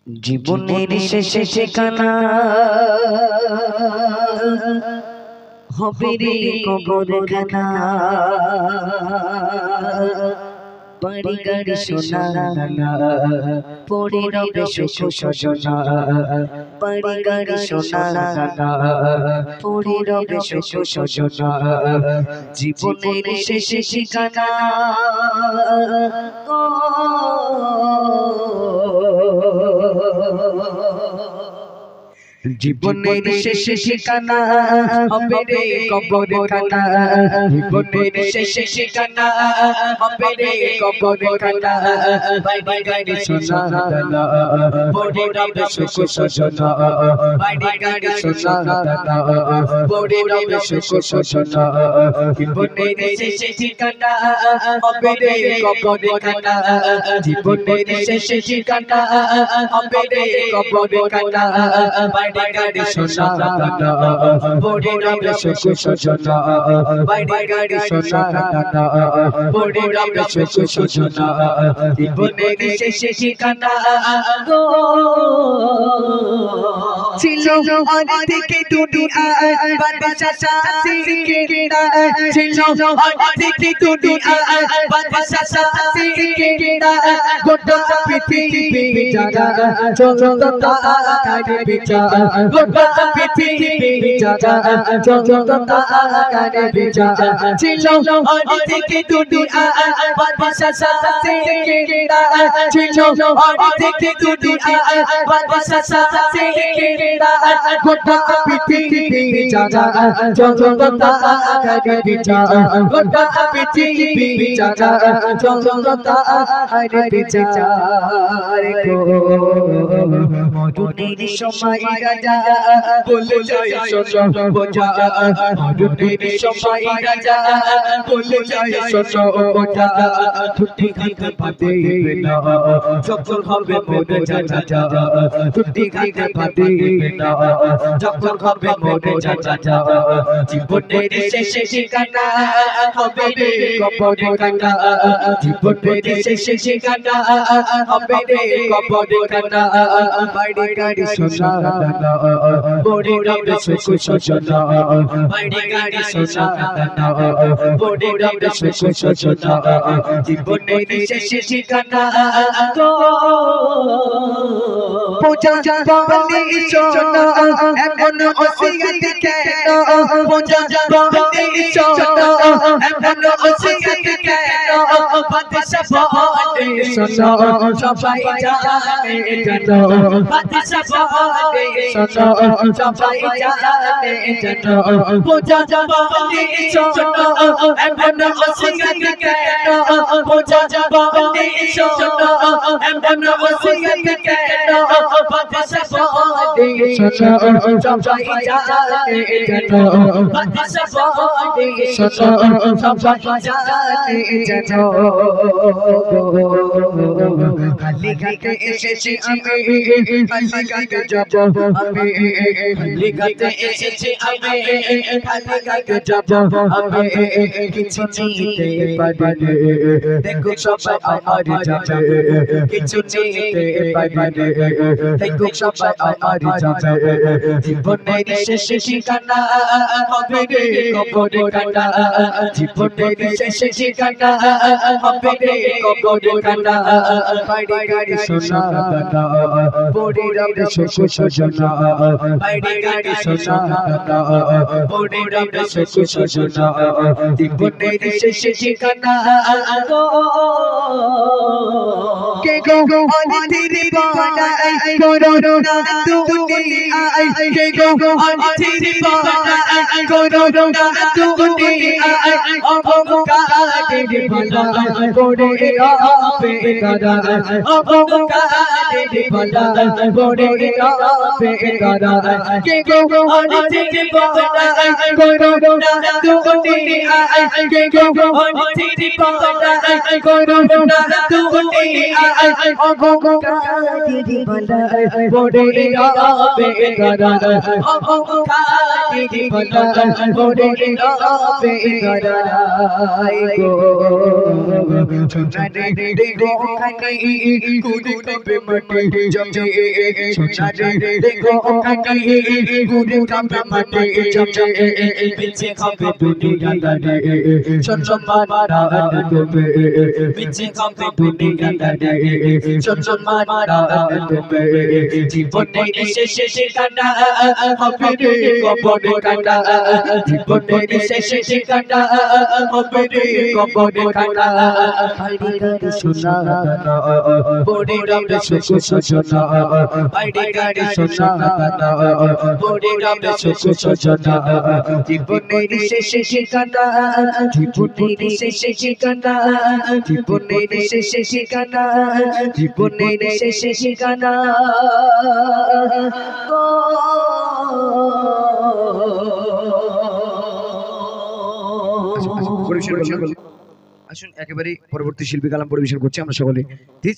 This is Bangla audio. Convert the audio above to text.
জীবনের শেষে ঠিকানা হবে রে কবরখানা। বাড়ি গাড়ি সোনা দানা পড়ে রবে সুখ সজনা। বাড়ি গাড়ি সোনা দানা পড়ে রবে সুখ সজনা। জীবনের শেষে ঠিকানা জীবনের শেষে ঠিকানা হবে রে কবরখানা। জীবনের শেষে ঠিকানা হবে রে কবরখানা। বাড়ি গাড়ি সোনা দানা পড়ে রবে সুখ সজনা। বাড়ি গাড়ি সোনা দানা পড়ে রবে সুখ সজনা। জীবনের শেষে ঠিকানা হবে রে কবরখানা। জীবনের শেষে ঠিকানা হবে রে কবরখানা। বাড়ি গাড়ি সোনা দানা পড়ে রবে সুখ সজনা। বাড়ি গাড়ি সোনা দানা পড়ে রবে সুখ সজনা। জীবনের শেষে ঠিকানা ছিল অনেক থেকে দুনিয়া বাদশা শাসিকেরা। ছিল অনেক থেকে দুনিয়া বাদশা শাসিকেরা। গোটা পৃথিবী যারা চলতো তার বিচার। গোটা পৃথিবী যারা চলতো তার বিচার। ছিল অনেক থেকে দুনিয়া বাদশা শাসিকেরা। ছিল অনেক থেকে দুনিয়া বাদশা শাসিকেরা। গোটা পৃথিবী যারা চলতো তার বিচার। গোটা পৃথিবী যারা চলতো তার বিচার। মরুনের সময় রাজা বলে যায় শোনো বোঝা। মরুনের সময় রাজা বলে যায় শোনো বোঝা। ছুটি খাইতে পাতে না যখন হবে মরে যা। ছুটি খাইতে পাতে না যখন হবে মরে যা। জীবনের শেষে ঠিকানা হবে রে কবরখানা। জীবনের শেষে ঠিকানা হবে রে কবরখানা। বাড়ি গাড়ি সোনা দানা পড়ে রবে সুখ সজনা। বাড়ি গাড়ি সোনা দানা পড়ে রবে সুখ সজনা। জীবনের শেষে ঠিকানা পূজা বলি সোনা এমন ওসিয়ত কেন। পূজা বলি সোনা এমন ওসিয়ত কেন। বাদশা বলে সোনা সবাই জানে জানো। বাদশা বলে সোনা সবাই জানে জানো। পূজা বলি সোনা এমন ওসিয়ত কেন। পূজা বলি সোনা এমন ওসিয়ত কেন। বাদশা বলে সোনা সবাই জানে জানো। বাদশা বলে সোনা সবাই জানে জানো। খালি ঘাটে এসেছি আমি খালি ঘাটে যাব আমি। খালি ঘাটে এসেছি আমি খালি ঘাটে যাব আমি। কিছু নিতে পারি দেখো সবাই আমার যাবে। কিছু নিতে পারি দেখো সবাই আমার যাবে। জীবনের শেষে ঠিকানা হবে রে কবরখানা। জীবনের শেষে ঠিকানা হবে রে কবরখানা। বাড়ি গাড়ি সোনা দানা পড়ে রবে সুখ সজনা। বাড়ি গাড়ি সোনা দানা পড়ে রবে সুখ সজনা। জীবনের শেষে ঠিকানা কে গো অনিতির বানাই করো না দুনিয়ায়। কে গো অনিতির বানাই করো না দুনিয়ায়। অহংকারের বালা পড়ে রবে তারা। অহংকারের বালা পড়ে রবে তারা। কে গো অনিতির বানাই করো না দুনিয়ায়। কে গো অনিতির বানাই করো না দুনিয়ায়। অহংকারের বালা পড়ে রবে তারা। অহংকারের জীবনা ওরে রবে গরাই গো সোনারে রে গো কানি কুড়ি কবে মাটি জমে সোনারে রে গো কানি কুড়ি কবে মাটি জমে পিছে খাবে দুনিয়া দারে সম্মান দান দেবে পিছে খাবে দুনিয়া দারে সম্মান দান দেবে জীবনের শেষে ঠিকানা হবে রে কবরে কাটা জীবনের শেষে ঠিকানা হবে রে কবরে কাটা বাইরে গাড়ি সোনা বড়ে রামে সুখ সজনা বাইরে গাড়ি সোনা বড়ে রামে সুখ সজনা জীবনের শেষে ঠিকানা জীবনের শেষে ঠিকানা জীবনের শেষে ঠিকানা জীবনের শেষে ঠিকানা আসুন একেবারে পরবর্তী শিল্পী কালাম পরিবেশন করছি আমরা সকলে।